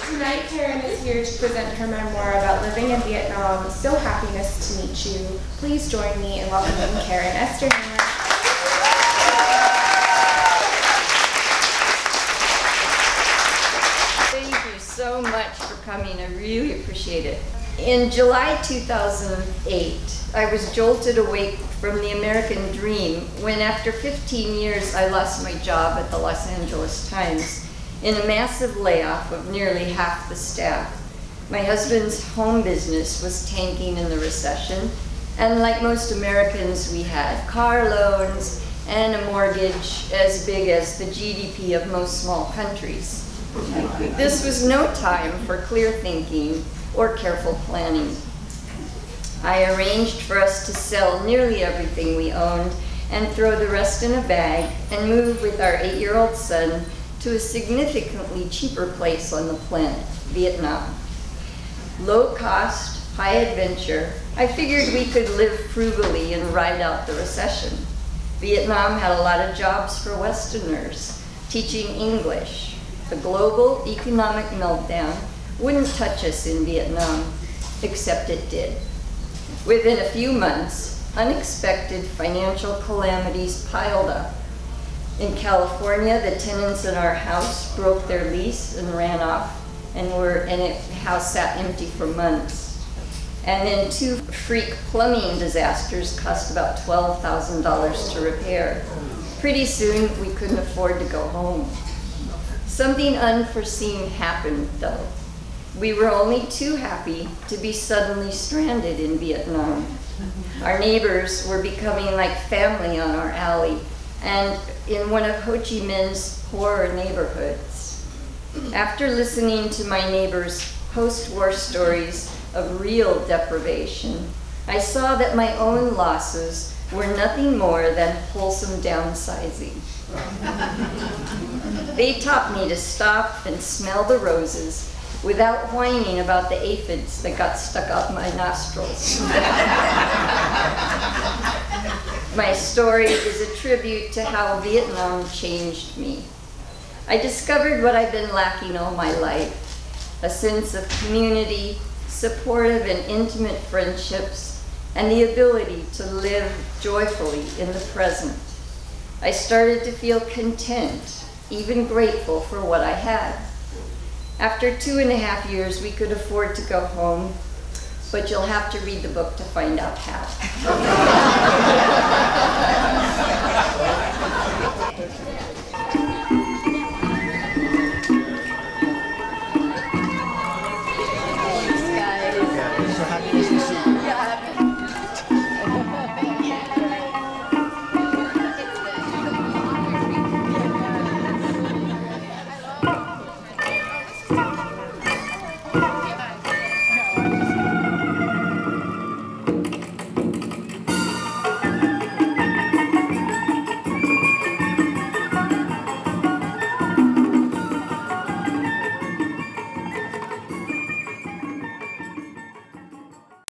Tonight, Karin is here to present her memoir about living in Vietnam. So happiness to meet you. Please join me in welcoming Karin Esterhammer. Thank you so much for coming. I really appreciate it. In July 2008, I was jolted awake from the American dream when, after 15 years, I lost my job at the Los Angeles Times in a massive layoff of nearly half the staff. My husband's home business was tanking in the recession, and like most Americans, we had car loans and a mortgage as big as the GDP of most small countries. This was no time for clear thinking or careful planning. I arranged for us to sell nearly everything we owned and throw the rest in a bag and move with our 8-year-old son to a significantly cheaper place on the planet, Vietnam. Low cost, high adventure, I figured we could live frugally and ride out the recession. Vietnam had a lot of jobs for Westerners, teaching English. The global economic meltdown wouldn't touch us in Vietnam, except it did. Within a few months, unexpected financial calamities piled up. In California, the tenants in our house broke their lease and ran off, and the house sat empty for months. And then 2 freak plumbing disasters cost about $12,000 to repair. Pretty soon, we couldn't afford to go home. Something unforeseen happened, though. We were only too happy to be suddenly stranded in Vietnam. Our neighbors were becoming like family on our alley and in one of Ho Chi Minh's poorer neighborhoods. After listening to my neighbors' post-war stories of real deprivation, I saw that my own losses were nothing more than wholesome downsizing. They taught me to stop and smell the roses without whining about the aphids that got stuck up my nostrils. My story is a tribute to how Vietnam changed me. I discovered what I've been lacking all my life, a sense of community, supportive and intimate friendships, and the ability to live joyfully in the present. I started to feel content, even grateful for what I had. After 2.5 years, we could afford to go home, but you'll have to read the book to find out how.